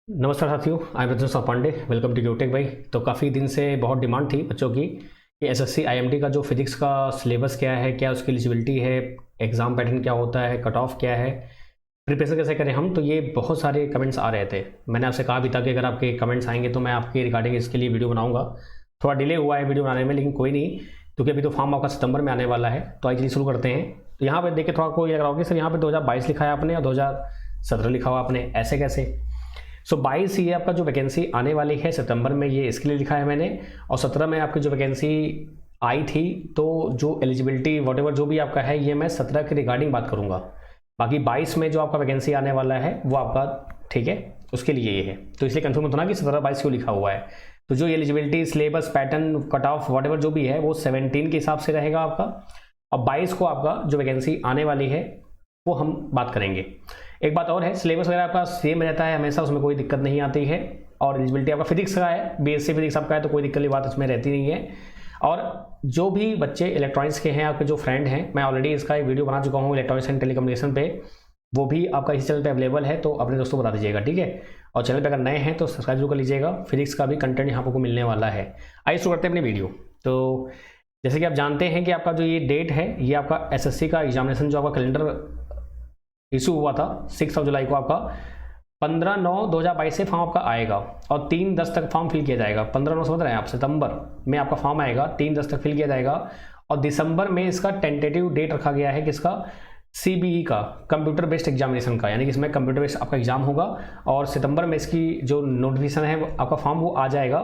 नमस्कार साथियों, I am Rajneesh Pandey. Welcome to यूटेक भाई। तो काफ़ी दिन से बहुत डिमांड थी बच्चों की कि एसएससी आईएमडी का जो फिजिक्स का सिलेबस क्या है, क्या उसकी एलिजिबिलिटी है, एग्ज़ाम पैटर्न क्या होता है, कट ऑफ क्या है, प्रिपरेशन कैसे करें हम। तो ये बहुत सारे कमेंट्स आ रहे थे। मैंने आपसे कहा भी था कि अगर आपके कमेंट्स आएंगे तो मैं आपके रिगार्डिंग इसके लिए वीडियो बनाऊंगा। थोड़ा डिले हुआ है वीडियो बनाने में, लेकिन कोई नहीं, क्योंकि अभी तो फॉर्म आपका सितंबर में आने वाला है। तो आइए शुरू करते हैं। तो यहाँ पर देखिए, थोड़ा कोई लग रहा होगा सर यहाँ पर 2022 लिखा है आपने और 2017 लिखा हुआ आपने, ऐसे कैसे। सो 22 ये आपका जो वैकेंसी आने वाली है सितंबर में, ये इसके लिए लिखा है मैंने। और 17 में आपकी जो वैकेंसी आई थी, तो जो एलिजिबिलिटी वॉटेवर जो भी आपका है, ये मैं 17 के रिगार्डिंग बात करूंगा। बाकी 22 में जो आपका वैकेंसी आने वाला है वो आपका, ठीक है, उसके लिए ये है। तो इसलिए कंफर्म होता ना कि 17-22 क्यों लिखा हुआ है। तो जो eligibility, syllabus, pattern, cut off, whatever जो भी है वो 17 के हिसाब से रहेगा आपका। और 22 को आपका जो वैकेंसी आने वाली है वो हम बात करेंगे। एक बात और है, सिलेबस वगैरह आपका सेम रहता है हमेशा, उसमें कोई दिक्कत नहीं आती है। और एलिजिबिलिटी आपका फिजिक्स का है, बीएससी फिजिक्स आपका है, तो कोई दिक्कत की बात इसमें रहती नहीं है। और जो भी बच्चे इलेक्ट्रॉनिक्स के हैं, आपके जो फ्रेंड हैं, मैं ऑलरेडी इसका एक वीडियो बना चुका हूँ इलेक्ट्रॉनिक्स एंड टेलीकम्युनिकेशन पे, वो भी आपका इस चैनल पे अवेलेबल है। तो अपने दोस्तों को बता दीजिएगा, ठीक है। और चैनल पे अगर नए हैं तो सब्सक्राइब जरूर कर लीजिएगा। फिजिक्स का भी कंटेंट यहाँ आपको मिलने वाला है। आइए शुरू करते हैं अपनी वीडियो। तो जैसे कि आप जानते हैं कि आपका जो ये डेट है, ये आपका एसएससी का एग्जामिनेशन जो आपका कैलेंडर इशू हुआ था 6 जुलाई को, आपका 15/9/2022 से फॉर्म आपका आएगा और 3/10 तक फॉर्म फिल किया जाएगा। 15/9 समझ रहे हैं आप, सितंबर में आपका फॉर्म आएगा, 3/10 तक फिल किया जाएगा। और दिसंबर में इसका टेंटेटिव डेट रखा गया है किसका, सीबीई का, कंप्यूटर बेस्ड एग्जामिनेशन का, यानी कि इसमें कंप्यूटर बेस्ड आपका एग्जाम होगा। और सितंबर में इसकी जो नोटिफिकेशन है आपका फॉर्म वो आ जाएगा।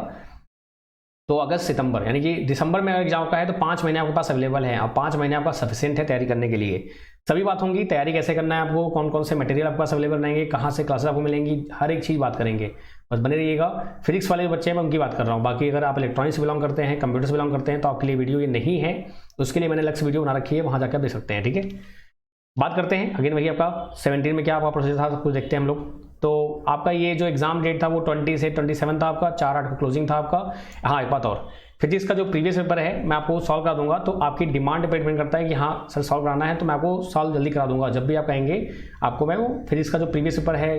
तो अगस्त सितंबर, यानी कि दिसंबर में अगर एग्जाम का है तो 5 महीने आपके पास अवेलेबल है। और 5 महीने आपका सफिशिएंट है तैयारी करने के लिए। सभी बात होंगी, तैयारी कैसे करना है आपको, कौन कौन से मटेरियल आपके पास अवेलेबल रहेंगे, कहाँ से क्लासेस आपको मिलेंगी, हर एक चीज़ बात करेंगे। बस बने रहिएगा। फिजिक्स वाले जो बच्चे हैं मैं उनकी बात कर रहा हूँ। बाकी अगर आप इलेक्ट्रॉनिक्स से बिलोंग करते हैं, कंप्यूटर से बिलोंग करते हैं, तो आपके लिए वीडियो ये नहीं है। उसके लिए मैंने अलग से वीडियो बना रखी है, वहाँ जाकर देख सकते हैं, ठीक है। बात करते हैं अगेन वही आपका 17 में क्या आपका प्रोसेस था, सब कुछ देखते हैं हम लोग। तो आपका ये जो एग्जाम डेट था वो 20 से 27 था आपका, 4/8 को क्लोजिंग था आपका। हाँ, एक बात और, फिजिक्स का जो प्रीवियस पेपर है मैं आपको सॉल्व करा दूंगा। तो आपकी डिमांड पे डिपेंड करता है कि हाँ सर सॉल्व कराना है, तो मैं आपको सॉल्व जल्दी करा दूंगा। जब भी आप कहेंगे आपको मैं वो फिजिक्स का जो प्रीवियस पेपर है,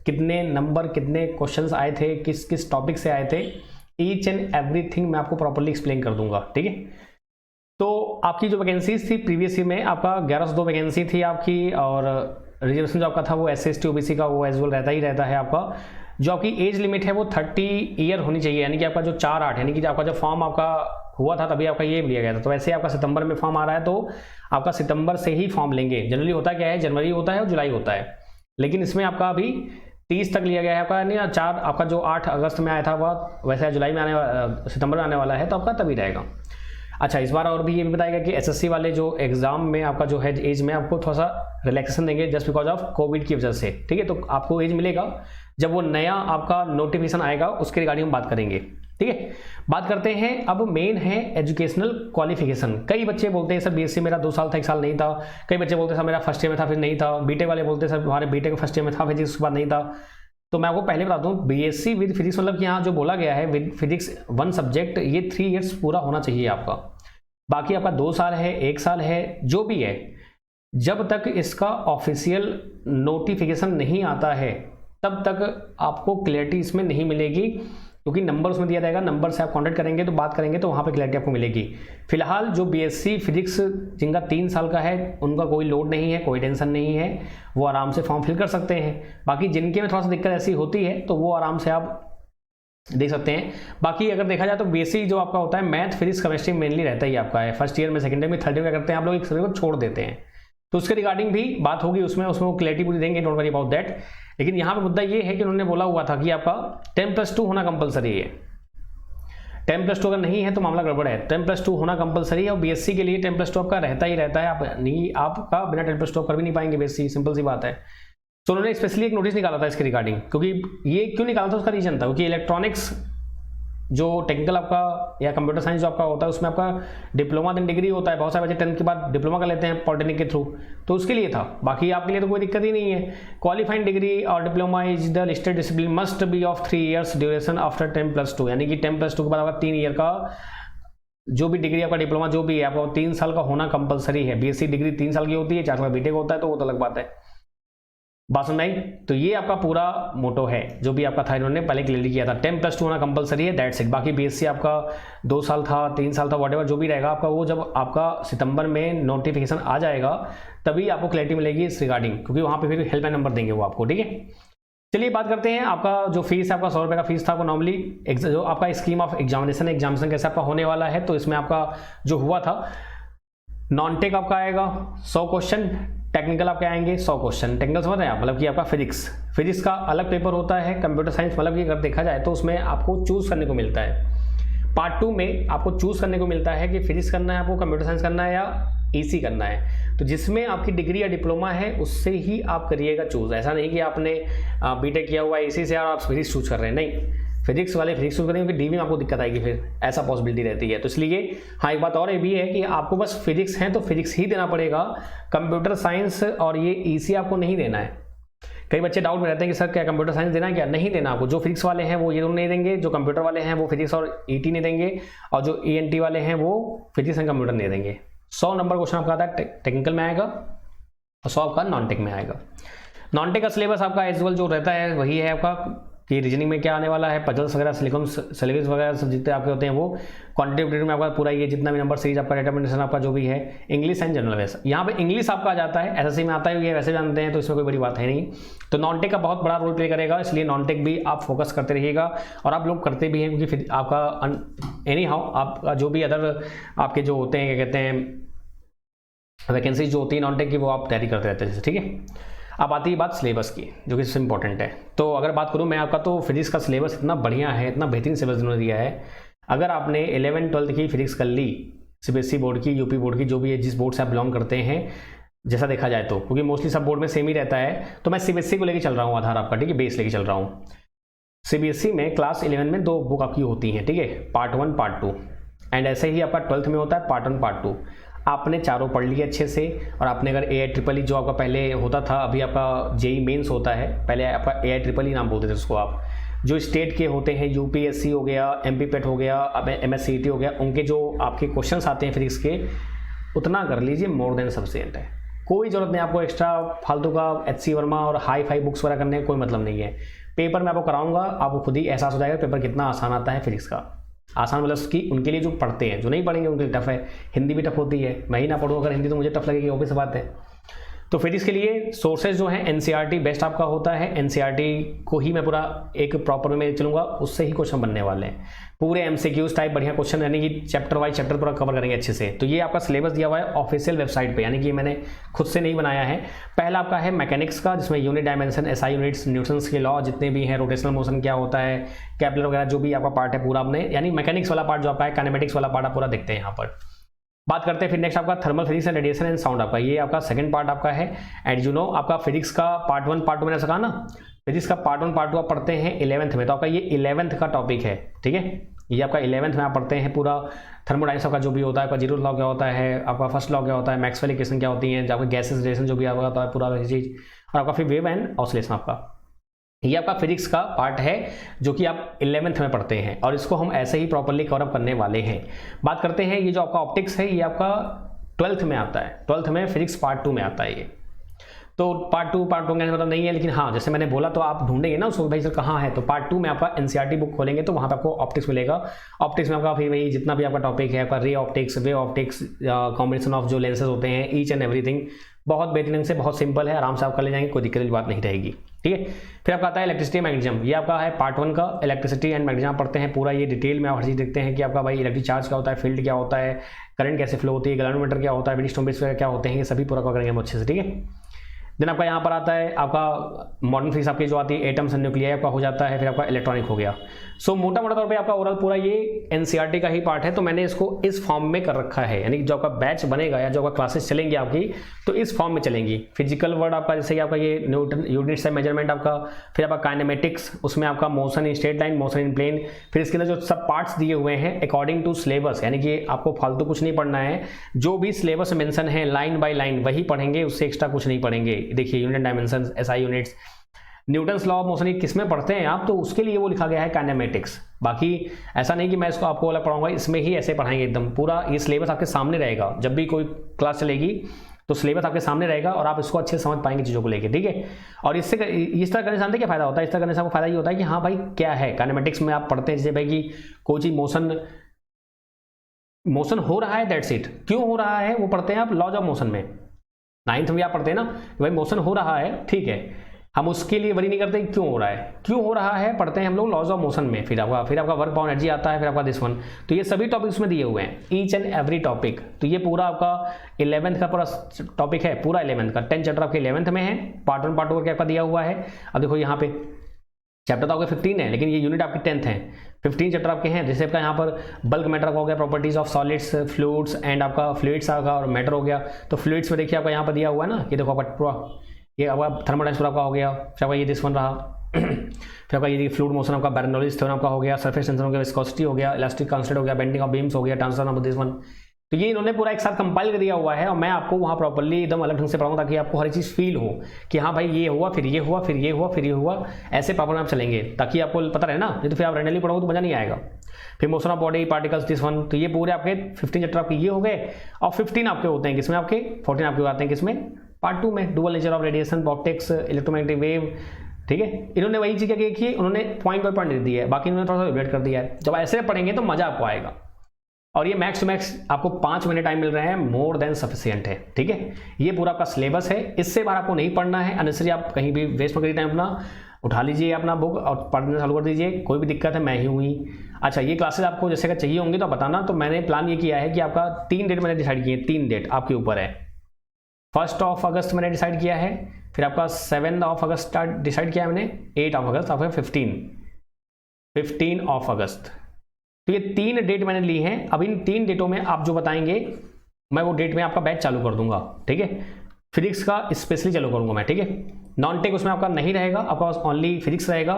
कितने नंबर, कितने क्वेश्चंस आए थे, किस किस टॉपिक से आए थे, ईच एंड एवरीथिंग मैं आपको प्रॉपरली एक्सप्लेन कर दूंगा, ठीक है। तो आपकी जो वैकेंसीज थी प्रीवियस ईयर में, आपका 1102 वैकेंसी थी आपकी। और रिजर्वेशन जो आपका था वो SC/ST OBC का वो एज वेल रहता ही रहता है आपका। जो आपकी एज लिमिट है वो 30 ईयर होनी चाहिए, यानी कि आपका जो 4/8, यानी कि आपका जब फॉर्म आपका हुआ था तभी आपका ये लिया गया था। तो वैसे आपका सितंबर में फॉर्म आ रहा है, तो आपका सितंबर से ही फॉर्म लेंगे। जनरली होता क्या है, जनवरी होता है और जुलाई होता है, लेकिन इसमें आपका अभी 30 तक लिया गया है आपका, यानी 4 आपका जो 8 अगस्त में आया था वह वैसे जुलाई में सितंबर में आने वाला है, तो आपका तभी रहेगा। अच्छा, इस बार और भी ये भी बताएगा कि एसएससी वाले जो एग्जाम में आपका जो है एज में आपको थोड़ा सा रिलैक्सेशन देंगे जस्ट बिकॉज ऑफ कोविड की वजह से, ठीक है। तो आपको एज मिलेगा जब वो नया आपका नोटिफिकेशन आएगा, उसके रिगार्डिंग हम बात करेंगे, ठीक है। बात करते हैं अब मेन है एजुकेशनल क्वालिफिकेशन। कई बच्चे बोलते हैं सर बीएससी मेरा 2 साल था, 1 साल नहीं था। कई बच्चे बोलते हैं सर मेरा फर्स्ट ईयर में था फिर नहीं था। बीटेक वाले बोलते हैं सर हमारे बीटेक फर्स्ट ईयर में था फिजिक्स उसके बाद नहीं था। तो मैं आपको पहले बता दूं, बीएससी विद फिजिक्स मतलब कि यहाँ जो बोला गया है विद फिजिक्स 1 सब्जेक्ट, ये 3 ईयर्स पूरा होना चाहिए आपका। बाकी आपका 2 साल है, 1 साल है, जो भी है, जब तक इसका ऑफिशियल नोटिफिकेशन नहीं आता है तब तक आपको क्लैरिटी इसमें नहीं मिलेगी, क्योंकि नंबर उसमें दिया जाएगा। नंबर से आप कांटेक्ट करेंगे तो बात करेंगे तो वहाँ पे क्लैरिटी आपको मिलेगी। फिलहाल जो बीएससी फिजिक्स जिनका 3 साल का है उनका कोई लोड नहीं है, कोई टेंशन नहीं है, वो आराम से फॉर्म फिल कर सकते हैं। बाकी जिनके में थोड़ा सा दिक्कत ऐसी होती है तो वो आराम से आप देख सकते हैं। बाकी अगर देखा जाए तो बेसिक जो आपका होता है मैथ, फिजिक्स, केमिस्ट्री मेनली रहता ही आपका है। फर्स्ट ईयर में, सेकंड ईयर में, थर्ड ईयर में क्या करते हैं आप लोग, एक सब्जेक्ट को छोड़ देते हैं। तो उसके रिगार्डिंग भी बात होगी, उसमें वो क्लैरिटी पूरी देंगे, डोंट वरी अबाउट दैट। लेकिन यहाँ पे मुद्दा ये है कि उन्होंने बोला हुआ था कि आपका 10+2 होना कंपलसरी है। 10+2 अगर नहीं है तो मामला गड़बड़ है। 10+2 होना कंपलसरी है और बीएससी के लिए 10+2 आपका रहता ही रहता है। आप नहीं, आपका बिना 10+2 कर भी नहीं पाएंगे बीएससी, सिंपल सी बात है। तो उन्होंने स्पेशली एक नोटिस निकाला था इसके रिगार्डिंग, क्योंकि ये क्यों निकाला था उसका रीजन था, क्योंकि इलेक्ट्रॉनिक्स जो टेक्निकल आपका या कंप्यूटर साइंस जो आपका होता है उसमें आपका डिप्लोमा देन डिग्री होता है। बहुत सारे बच्चे 10th के बाद डिप्लोमा कर लेते हैं पॉलिटेक्निक के थ्रू, तो उसके लिए था। बाकी आपके लिए तो कोई दिक्कत ही नहीं है। क्वालिफाइंग डिग्री और diploma is the listed discipline must be of 3 years duration after 10+2, यानी कि 10+2 के बाद आपका 3 ईयर का जो भी डिग्री आपका डिप्लोमा जो भी है आपको 3 साल का होना कंपलसरी है। बीएससी डिग्री 3 साल की होती है, 4 साल बीटेक होता है, तो वो तो अलग बात है। बात समझ आई? तो ये आपका पूरा मोटो है जो भी आपका था, इन्होंने पहले क्लियर किया था। 10+2 होना कंपलसरी है, दैट्स इट। बाकी बीएससी आपका 2 साल था, 3 साल था, व्हाटएवर जो भी रहेगा आपका, वो जब आपका सितंबर में नोटिफिकेशन आ जाएगा तभी आपको क्लैरिटी मिलेगी इस रिगार्डिंग, क्योंकि वहाँ पे फिर हेल्पलाइन नंबर देंगे वो आपको, ठीक है। चलिए बात करते हैं आपका जो फीस है, आपका 100 रुपये का फीस था। वो नॉर्मली जो आपका स्कीम ऑफ एग्जामिनेशन कैसे आपका होने वाला है, तो इसमें आपका जो हुआ था, नॉन टेक आपका आएगा 100 क्वेश्चन, टेक्निकल आपके आएंगे 100 क्वेश्चन। टेक्निकल समझ रहे हैं आप, मतलब कि आपका फिजिक्स का अलग पेपर होता है, कंप्यूटर साइंस, मतलब कि अगर देखा जाए तो उसमें आपको चूज करने को मिलता है। पार्ट 2 में आपको चूज करने को मिलता है कि फिजिक्स करना है आपको, कंप्यूटर साइंस करना है या ईसी करना है। तो जिसमें आपकी डिग्री या डिप्लोमा है उससे ही आप करिएगा चूज। ऐसा नहीं कि आपने बीटेक किया हुआ ईसी से और आप फिजिक्स चूज कर रहे हैं, नहीं, फिजिक्स वाले फिजिक्स चूज करेंगे, डीवी में आपको दिक्कत आएगी, फिर ऐसा पॉसिबिलिटी रहती है। तो इसलिए हाँ, एक बात और ये भी है कि आपको बस फिजिक्स है तो फिजिक्स ही देना पड़ेगा, कंप्यूटर साइंस और ये ईसी आपको नहीं देना है। कई बच्चे डाउट में रहते हैं कि सर क्या कंप्यूटर साइंस देना है, क्या नहीं देना आपको। जो फिजिक्स वाले हैं वो ये दोनों नहीं देंगे, जो कंप्यूटर वाले हैं वो फिजिक्स और ईटी नहीं देंगे, और जो ईएनटी वाले हैं वो फिजिक्स एंड कंप्यूटर नहीं देंगे। 100 नंबर क्वेश्चन आपका आता है टेक्निकल में आएगा और 100 आपका नॉन टेक में आएगा। नॉन टेक का सिलेबस आपका एज वेल जो रहता है वही है आपका, कि रीजनिंग में क्या आने वाला है, पजल्स वगैरह, सिलेबस वगैरह सब जितने आपके होते हैं वो। क्वांटिटेटिव में आपका पूरा ये जितना भी नंबर सीरीज आपका डिटर्मिनेशन आपका जो भी है, इंग्लिश एंड जनरल अवेयर्स। यहाँ पे इंग्लिश आपका आ जाता है, एसएससी में आता है, ये वैसे जानते हैं, तो इसमें कोई बड़ी बात है नहीं। तो नॉन टेक का बहुत बड़ा रोल प्ले करेगा, इसलिए नॉन टेक भी आप फोकस करते रहिएगा, और आप लोग करते भी हैं, क्योंकि फिर आपका एनी हाउ आपका जो भी अदर आपके जो होते हैं, क्या कहते हैं, वैकेंसी जो होती है नॉन टेक की, वो आप तैयारी करते रहते हैं, ठीक है। अब आती है बात सिलेबस की, जो कि सबसे इंपॉर्टेंट है। तो अगर बात करूं मैं आपका, तो फिजिक्स का सिलेबस इतना बढ़िया है, इतना बेहतरीन सिलेबस उन्होंने दिया है। अगर आपने 11-12 की फिजिक्स कर ली, सीबीएसई बोर्ड की, यूपी बोर्ड की, जो भी है, जिस बोर्ड से आप बिलोंग करते हैं, जैसा देखा जाए तो, क्योंकि मोस्टली सब बोर्ड में सेम ही रहता है, तो मैं सीबीएसई को लेकर चल रहा हूँ आधार आपका, ठीक है, बेस लेके चल रहा हूँ। सीबीएसई में क्लास 11 में 2 बुक आपकी होती हैं, ठीक है, पार्ट 1 पार्ट 2, एंड ऐसे ही आपका 12th में होता है पार्ट 1 पार्ट 2। आपने चारों पढ़ लिए अच्छे से, और आपने अगर AIEEE जो आपका पहले होता था, अभी आपका जेई मेंस होता है, पहले आपका AIEEE नाम बोलते थे उसको आप, जो स्टेट के होते हैं, यूपीएससी हो गया, MP-PET हो गया, अब MSCET हो गया, उनके जो आपके क्वेश्चंस आते हैं फिजिक्स के, उतना कर लीजिए, मोर देन सफिशिएंट है। कोई ज़रूरत नहीं आपको एक्स्ट्रा फालतू का HC वर्मा और हाई फाई बुक्स वगैरह करने का कोई मतलब नहीं है। पेपर मैं आपको कराऊंगा, आपको खुद ही एहसास हो जाएगा पेपर कितना आसान आता है फिजिक्स का। आसान मतलब कि उनके लिए जो पढ़ते हैं, जो नहीं पढ़ेंगे उनके लिए टफ है। हिंदी भी टफ होती है, मैं ही ना पढ़ूँ अगर हिंदी तो मुझे टफ लगेगी, ऑब्वियस बात है। तो फिजिक्स के लिए सोर्सेज जो हैं NCERT बेस्ट आपका होता है। NCERT को ही मैं पूरा एक प्रॉपर में चलूंगा, उससे ही क्वेश्चन बनने वाले हैं, पूरे MCQs टाइप बढ़िया क्वेश्चन, यानी कि चैप्टर वाइज चैप्टर पूरा कवर करेंगे अच्छे से। तो ये आपका सिलेबस दिया हुआ है ऑफिशियल वेबसाइट पे, यानी कि मैंने खुद से नहीं बनाया है। पहला आपका है मैकेनिक्स का, जिसमें unit dimension, SI units, Newton's के लॉ जितने भी हैं, रोटेशनल मोशन क्या होता है, कैपलर वगैरह जो भी आपका पार्ट है पूरा आपने, यानी मैकेनिक्स वाला पार्ट जो आपका है, काइनेमेटिक्स वाला पार्ट आप पूरा देखते हैं यहाँ पर। बात करते हैं फिर नेक्स्ट आपका thermal physics and radiation and sound, आपका ये आपका सेकंड पार्ट आपका है। एंड यू नो आपका फिजिक्स का पार्ट 1 पार्ट 2 मैंने कहा ना, फिजिक्स का पार्ट 1 पार्ट 2 आप पढ़ते हैं 11th में, तो आपका ये 11th का टॉपिक है, ठीक है। ये आपका 11th में आप पढ़ते हैं पूरा थर्मोडायनेमिक्स का जो भी होता है, आपका जीरो लॉ क्या होता है, आपका फर्स्ट लॉ क्या होता है, मैक्सवेल इक्वेशन क्या होती है, आपका गैसेस रिलेशन जो भी आपका होता है पूरा चीज़, और आपका फिर वेव एंड ऑसिलेशन आपका, ये आपका फिजिक्स का पार्ट है जो कि आप 11th में पढ़ते हैं, और इसको हम ऐसे ही प्रॉपर्ली कवर अप करने वाले हैं। बात करते हैं ये जो आपका ऑप्टिक्स है, ये आपका 12th में आता है, 12th में फिजिक्स पार्ट 2 में आता है ये। तो पार्ट 2 का मतलब नहीं है, लेकिन हाँ जैसे मैंने बोला तो आप ढूंढेंगे ना उसको, भाई सर कहाँ है, तो पार्ट 2 में आपका NCERT बुक खोलेंगे तो वहाँ पे आपको ऑप्टिक्स मिलेगा। ऑप्टिक्स में आपका फिर वही जितना भी आपका टॉपिक है, आपका ray optics, way optics, combination of जो लेंसेज होते हैं, ईच एंड एवरीथिंग, बहुत बेहतरीन से, बहुत सिंपल है, आराम से आप कर ले जाएंगे, कोई दिक्कत की बात नहीं रहेगी, ठीक है। फिर आपका आता है इलेक्ट्रिसिटी मैग्नेटिज्म, ये आपका है पार्ट 1 का, इलेक्ट्रिसिटी एंड मैग्नेटिज्म पढ़ते हैं पूरा, ये डिटेल में आप हर चीज़ देखते हैं कि आपका भाई इलेक्ट्रिक चार्ज क्या होता है, फील्ड क्या होता है, करंट कैसे फ्लो होती है, गैल्वेनोमीटर क्या होता है, व्हीटस्टोन ब्रिज क्या होते हैं, ये सभी पूरा करेंगे हम अच्छे से, ठीक है। देन आपका यहाँ पर आता है आपका मॉडर्न फिजिक्स आपकी जो आती है, एटम्स एंड न्यूक्लियर आपका हो जाता है, फिर आपका इलेक्ट्रॉनिक हो गया। सो मोटा मोटा तौर पे आपका ओवरऑल पूरा ये NCERT का ही पार्ट है, तो मैंने इसको इस फॉर्म में कर रखा है, यानी जो आपका बैच बनेगा या जो आपका क्लासेस चलेंगी आपकी, तो इस फॉर्म में चलेंगी। फिजिकल वर्ड आपका जैसे कि आपका ये न्यूटन यूनिट्स है मेजरमेंट आपका, फिर आपका काइनेमेटिक्स, उसमें आपका motion in straight line, motion in plane, फिर इसके अंदर जो सब पार्ट्स दिए हुए हैं अकॉर्डिंग टू सिलेबस, यानी कि आपको फालतू कुछ नहीं पढ़ना है, जो भी सिलेबस मेंशन है लाइन बाय लाइन वही पढ़ेंगे, उससे एक्स्ट्रा कुछ नहीं पढ़ेंगे। देखिए unit dimension, SI units, Newton's law of motion किस में पढ़ते हैं आप, तो उसके लिए वो लिखा गया है काइनेमेटिक्स। बाकी ऐसा नहीं कि मैं इसको आपको अलग पढ़ाऊंगा, इसमें ही ऐसे पढ़ाएंगे एकदम पूरा, ये सिलेबस आपके सामने रहेगा, जब भी कोई क्लास चलेगी तो सिलेबस आपके सामने रहेगा और आप इसको अच्छे से समझ पाएंगे चीज़ों को लेके, ठीक है। और इससे इस तरह करने से जानते क्या फायदा होता है, इस तरह करने से आपको फायदा ये होता है कि हाँ भाई क्या है, काइनेमेटिक्स में आप पढ़ते हैं जैसे भाई कि कोई चीज़ मोशन हो रहा है, दैट्स इट। क्यों हो रहा है वो पढ़ते हैं आप लॉज ऑफ मोशन में, 9th में आप पढ़ते हैं ना भाई मोशन हो रहा है, ठीक है, हम उसके लिए वरी नहीं करते क्यों हो रहा है, क्यों हो रहा है पढ़ते हैं हम लोग लॉज ऑफ मोशन में। फिर आपका वर्क पावर एनर्जी आता है, फिर आपका दिस वन। तो ये सभी टॉपिक्स में दिए हुए हैं, ईच एंड एवरी टॉपिक। तो ये पूरा आपका 11th का पूरा टॉपिक है, पूरा 11th का 10 चैप्टर आपके 11th में है, पार्ट 1 पार्ट 2 करके आपका दिया हुआ है। अब देखो यहाँ पे चैप्टर तो आपके 15 है, लेकिन ये यूनिट आपकी 10th है, 15 चैप्टर आपके हैं। जैसे आपका यहाँ पर बल्क मैटर का हो गया, properties of solids, fluids and आपका फ्लूइड्स का और मैटर हो गया। तो फ्लूइड्स में देखिए आपका यहाँ पर दिया हुआ है ना, ये देखो आपका पूरा ये आपका थर्मोडायनामिक्स आपका हो गया, फिर आपका ये दिस वन रहा फिर आपका ये फ्लूइड मोशन आपका बर्नौलीज थ्योरम आपका हो गया, सरफेस टेंशन हो गया, विस्कोसिटी हो गया, इलास्टिक कांस्टेंट हो गया, बेंडिंग ऑफ बीम्स हो गया, ट्रांसफर ऑफ दिस वन। तो ये इन्होंने पूरा एक साथ कंपाइल कर दिया हुआ है और मैं आपको वहाँ प्रॉपर्ली एकदम अलग ढंग से पढ़ाऊंगा ताकि आपको हर चीज़ फील हो कि हाँ भाई ये हुआ, फिर ये हुआ, फिर ये हुआ, फिर ये हुआ, ऐसे प्रॉपर आप चलेंगे ताकि आपको पता रहे ना। नहीं तो फिर आप रैंडमली पढ़ोगे तो मजा नहीं आएगा। फिर motion of body particles this one. तो ये पूरे आपके 15 चैप्टर आपके ये हो गए और 15 आपके होते हैं किसमें, आपके 14 आपके आते हैं किसमें, पार्ट 2 में, dual nature of radiation, optics, electromagnetic wave, ठीक है। इन्होंने वही चीज़ क्या की, उन्होंने पॉइंट बाय पॉइंट दे दी है, बाकी इन्होंने थोड़ा सा रिलेट कर दिया है। जब ऐसे पढ़ेंगे तो मजा आपको आएगा। और ये मैक्स टू मैक्स आपको 5 महीने टाइम मिल रहे हैं, मोर देन सफिशिएंट है, ठीक है। ये पूरा आपका सिलेबस है, इससे बाहर आपको नहीं पढ़ना है। अननेसेसरी आप कहीं भी वेस्ट मत करिए टाइम अपना, उठा लीजिए अपना बुक और पढ़ना चालू कर दीजिए। कोई भी दिक्कत है मैं ही हूँ ही। अच्छा, ये क्लासेस आपको जैसे अगर चाहिए होंगी तो बताना। तो मैंने प्लान ये किया है कि आपका 3 डेट मैंने डिसाइड किए, 3 डेट आपके ऊपर है। 1 अगस्त मैंने डिसाइड किया है, फिर आपका 7 अगस्त डिसाइड किया है मैंने, 8 अगस्त, आपका 15 अगस्त। तो ये 3 डेट मैंने ली हैं। अब इन 3 डेटों में आप जो बताएंगे मैं वो डेट में आपका बैच चालू कर दूंगा, ठीक है। फिजिक्स का स्पेशली चालू करूंगा मैं, ठीक है। नॉन टेक उसमें आपका नहीं रहेगा, आपका पास ओनली फिजिक्स रहेगा।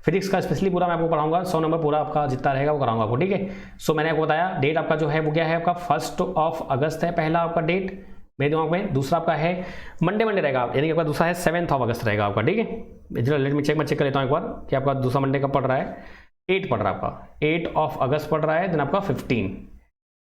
फिजिक्स का स्पेशली पूरा मैं आपको पढ़ाऊंगा, 100 नंबर पूरा आपका जितना रहेगा वो कराऊंगा आपको, ठीक है। सो मैंने आपको बताया डेट आपका जो है वो क्या है, आपका 1 अगस्त है पहला आपका डेट मेरे दिमाग में। दूसरा आपका है मंडे रहेगा, यानी कि आपका दूसरा है 7 अगस्त रहेगा आपका, ठीक है। लेट मी चेक कर लेता हूँ एक बार कि आपका दूसरा मंडे कब पड़ रहा है। 8 पड़ रहा है आपका, 8 अगस्त पड़ रहा है, देन आपका 15।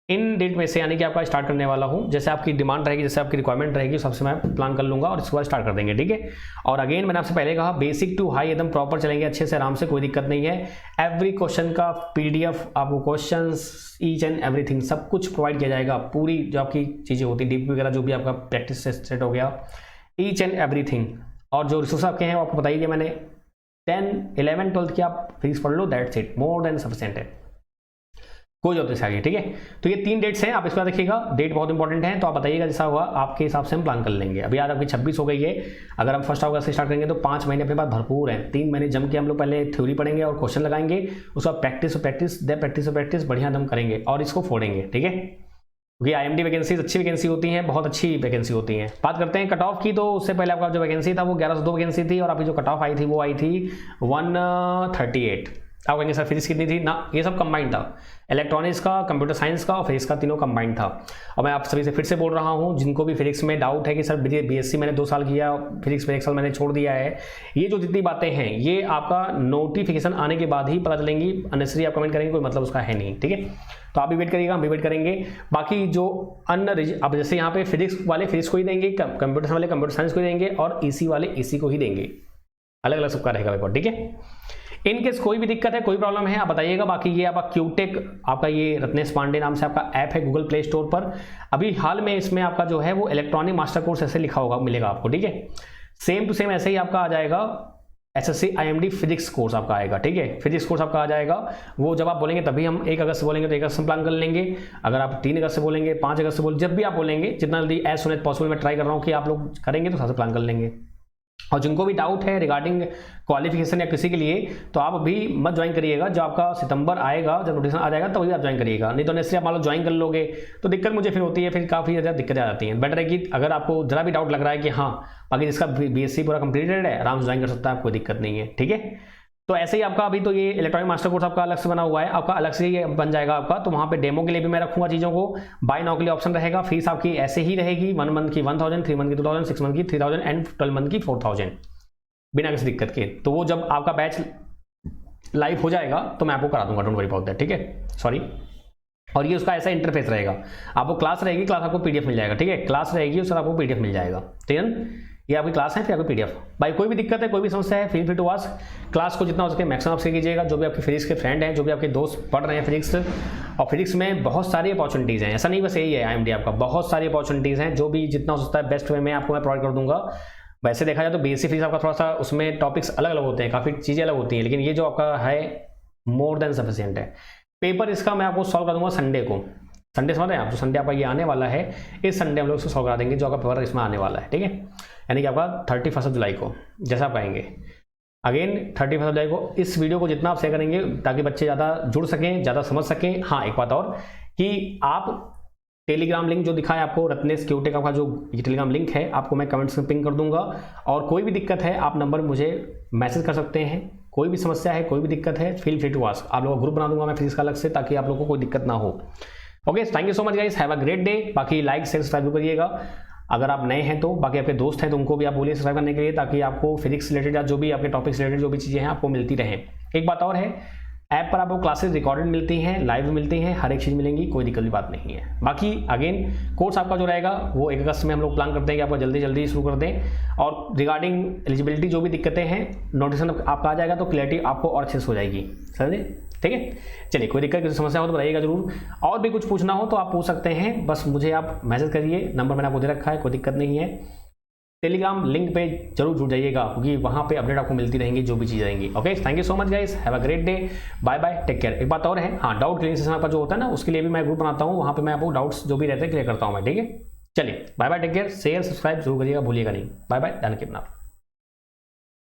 इन डेट में से यानी कि आपका स्टार्ट करने वाला हूँ। जैसे आपकी डिमांड रहेगी, जैसे आपकी रिक्वायरमेंट रहेगी, सबसे मैं प्लान कर लूँगा और इसके बाद स्टार्ट कर देंगे, ठीक है। और अगेन मैंने आपसे पहले कहा बेसिक टू हाई एकदम प्रॉपर चलेंगे, अच्छे से आराम से, कोई दिक्कत नहीं है। एवरी क्वेश्चन का PDF आपको क्वेश्चंस ईच एंड एवरीथिंग सब कुछ प्रोवाइड किया जाएगा। पूरी जो आपकी चीज़ें होती हैं डीपी वगैरह जो भी आपका प्रैक्टिस से सेट हो गया, ईच एंड एवरीथिंग। और जो रिसोर्स आपके हैं वो आपको बताइए, मैंने 10, 11, 12 की आप फिजिक्स पढ़ लो, that's it, more than sufficient है, कोई जरूरत नहीं आगे, ठीक है। तो ये 3 डेट्स हैं, आप इसका देखिएगा, डेट बहुत इंपॉर्टेंट है। तो आप बताइएगा जैसा हुआ आपके हिसाब से हम प्लान कर लेंगे। अभी आज आपकी 26 हो गई है, अगर हम 1 अगस्त से स्टार्ट करेंगे तो 5 महीने अपने पास भरपूर हैं। 3 महीने जम के हम लोग पहले थ्योरी पढ़ेंगे और क्वेश्चन लगाएंगे, उसका प्रैक्टिस बढ़िया दम करेंगे और इसको फोड़ेंगे, ठीक है। क्योंकि IMD वैकेंसीज अच्छी वैकेंसी होती हैं, बहुत अच्छी वैकेंसी होती हैं। बात करते हैं कट ऑफ की, तो उससे पहले आपका जो वैकेंसी था वो 1102 वैकेंसी थी और अभी जो कट ऑफ आई थी वो आई थी 138। आप कहेंगे सर फिजिक्स कितनी थी ना, ये सब कंबाइंड था, इलेक्ट्रॉनिक्स का, कंप्यूटर साइंस का और फिजिक्स का, तीनों कंबाइंड था। और मैं आप सभी से फिर से बोल रहा हूँ, जिनको भी फिजिक्स में डाउट है कि सर BSc मैंने 2 साल किया, फिजिक्स में 1 साल मैंने छोड़ दिया है, ये जो जितनी बातें हैं ये आपका नोटिफिकेशन आने के बाद ही पता चलेंगी। अननेसेसरी आप कमेंट करेंगे कोई मतलब उसका है नहीं, ठीक है। तो आप भी वेट करिएगा, हम भी वेट करेंगे। बाकी जो अब जैसे यहाँ पे फिजिक्स वाले फिजिक्स को ही देंगे, कंप्यूटर वाले कंप्यूटर साइंस को ही देंगे और EC वाले EC को ही देंगे, अलग अलग सबका रहेगा पेपर, ठीक है। इन केस कोई भी दिक्कत है, कोई प्रॉब्लम है, आप बताइएगा। बाकी ये आपका क्यूटेक, आपका ये रत्नेश पांडे नाम से आपका ऐप है गूगल प्ले स्टोर पर। अभी हाल में इसमें आपका जो है वो इलेक्ट्रॉनिक मास्टर कोर्स ऐसे लिखा होगा, मिलेगा आपको, ठीक है। सेम टू सेम ऐसे ही आपका आ जाएगा SSC IMD फिजिक्स कोर्स आपका आएगा, ठीक है। फिजिक्स कोर्स आपका आ जाएगा, वो जब आप बोलेंगे तभी हम 1 अगस्त से बोलेंगे तो 1 अगस्त से प्लान कर लेंगे। अगर आप 3 अगस्त से बोलेंगे, 5 अगस्त से बोलेंगे, जब भी आप बोलेंगे, जितना जल्दी एज सुन एज पॉसिबल मैं ट्राई कर रहा हूँ कि आप लोग करेंगे तो साथ प्लान कर लेंगे। और जिनको भी डाउट है रिगार्डिंग क्वालिफिकेशन या किसी के लिए, तो आप अभी मत ज्वाइन करिएगा। जब आपका सितंबर आएगा, जब नोटिफिकेशन आ जाएगा तभी आप ज्वाइन करिएगा, नहीं तो नेक्स्ट आप मान लो ज्वाइन कर लोगे तो दिक्कत मुझे फिर होती है, फिर काफ़ी ज़्यादा दिक्कतें आ जाती हैं। बेटर है कि अगर आपको जरा भी डाउट लग रहा है कि हाँ बाकी जिसका BSc पूरा कंप्लीटेड है आराम से ज्वाइन कर सकता है, कोई दिक्कत नहीं है, ठीक है। तो ऐसे ही आपका अभी तो ये इलेक्ट्रॉनिक मास्टर कोर्स आपका अलग से बना हुआ है, आपका अलग से ही बन जाएगा आपका। तो वहाँ पे डेमो के लिए भी मैं रखूंगा चीज़ों को, बाय नाउ के लिए ऑप्शन रहेगा। फीस आपकी ऐसे ही रहेगी, 1 मंथ की 1000, 3 मंथ की 2000, 6 मंथ की 3000 एंड 12 मंथ की 4000, बिना किसी दिक्कत के। तो वो जब आपका बैच लाइव हो जाएगा तो मैं आपको करा दूंगा, डोंट वरी अबाउट दैट, ठीक है। सॉरी। और ये उसका ऐसा इंटरफेस रहेगा, आपको क्लास रहेगी, क्लास आपको पीडीएफ मिल जाएगा, ठीक है, क्लास रहेगी उसका आपको पीडीएफ मिल जाएगा, ठीक है। ये आपकी क्लास है, फिर आपको पीडीएफ। भाई कोई भी दिक्कत है, कोई भी समस्या है, feel free to ask. Class को जितना हो सके मैक्सिमम आप कीजिएगा। जो भी आपके फिजिक्स के फ्रेंड हैं, जो भी आपके दोस्त पढ़ रहे हैं फिजिक्स, और फिजिक्स में बहुत सारी अपॉर्चुनिटीज़ हैं, ऐसा नहीं बस यही है आईएमडी आपका, बहुत सारी अपॉर्चुनिटीज़ हैं। जो भी जितना हो सकता है बेस्ट वे में आपको मैं प्रोवाइड कर दूंगा। वैसे देखा जाए तो बेसिक फिजिक्स आपका थोड़ा सा उसमें टॉपिक्स अलग अलग होते हैं, काफ़ी चीज़ें अलग होती हैं, लेकिन ये जो आपका है मोर देन सफिशिएंट है। पेपर इसका मैं आपको सॉल्व कर दूंगा संडे को। संडे समझ रहे हैं आप, जो संडे आपका ये आने वाला है, इस संडे हम लोग इसको सॉल्व करा देंगे, जो आपका पेपर इसमें आने वाला है, ठीक है, यानी कि आपका 31 जुलाई को, जैसा आप कहेंगे। अगेन 31 जुलाई को इस वीडियो को जितना आप शेयर करेंगे ताकि बच्चे ज़्यादा जुड़ सकें, ज़्यादा समझ सकें। हाँ, एक बात और कि आप टेलीग्राम लिंक जो दिखा है आपको, रत्नेश क्यूटेक का जो ये टेलीग्राम लिंक है, आपको मैं कमेंट्स में पिंग कर दूंगा। और कोई भी दिक्कत है आप नंबर मुझे मैसेज कर सकते हैं, कोई भी समस्या है, कोई भी दिक्कत है, फील फ्री टू आस्क। आप लोगों का ग्रुप बना दूंगा मैं फिजिक्स का अलग से, ताकि आप लोगों को कोई दिक्कत ना हो। Okay, thank you so much guys, have a great day. बाकी लाइक शेयर सब्सक्राइब करिएगा अगर आप नए हैं तो, बाकी आपके दोस्त हैं तो उनको भी आप बोलिए सब्सक्राइब करने के लिए, ताकि आपको फिजिक्स रिलेटेड या जो भी आपके टॉपिक्स रिलेटेड जो भी चीज़ें हैं आपको मिलती रहें। एक बात और है, ऐप पर आपको क्लासेस रिकॉर्डेड मिलती हैं, लाइव मिलती हैं, हर एक चीज़ मिलेंगी, कोई दिक्कत की बात नहीं है। बाकी अगेन कोर्स आपका जो रहेगा वो 1 अगस्त में हम लोग प्लान करते हैं कि आपको जल्दी जल्दी शुरू कर दें। और रिगार्डिंग एलिजिबिलिटी जो भी दिक्कतें हैं, नोटिफिकेशन आपका आ जाएगा तो क्लैरिटी आपको और अच्छे से हो जाएगी, समझे, ठीक है। चलिए, कोई दिक्कत किसी समस्या हो तो बताइएगा जरूर। और भी कुछ पूछना हो तो आप पूछ सकते हैं, बस मुझे आप मैसेज करिए, नंबर मैंने आपको दे रखा है, कोई दिक्कत नहीं है। टेलीग्राम लिंक पे जरूर जुड़ जाइएगा, क्योंकि वहाँ पे अपडेट आपको मिलती रहेंगी, जो भी चीज़ रहेंगी। Okay, thank you so much guys, have a great day, bye bye, take care. एक बात और है, हाँ, डाउट क्लियर सेशन आपका जो होता है ना, उसके लिए भी मैं ग्रुप बनाता हूँ, वहाँ पे मैं आपको डाउट्स जो भी रहते हैं क्लियर करता हूँ मैं, ठीक है। चलिए, bye bye, take care, share subscribe जरूर करिएगा, भूलिएगा नहीं। बाय बाय, ध्यान रखिए अपना।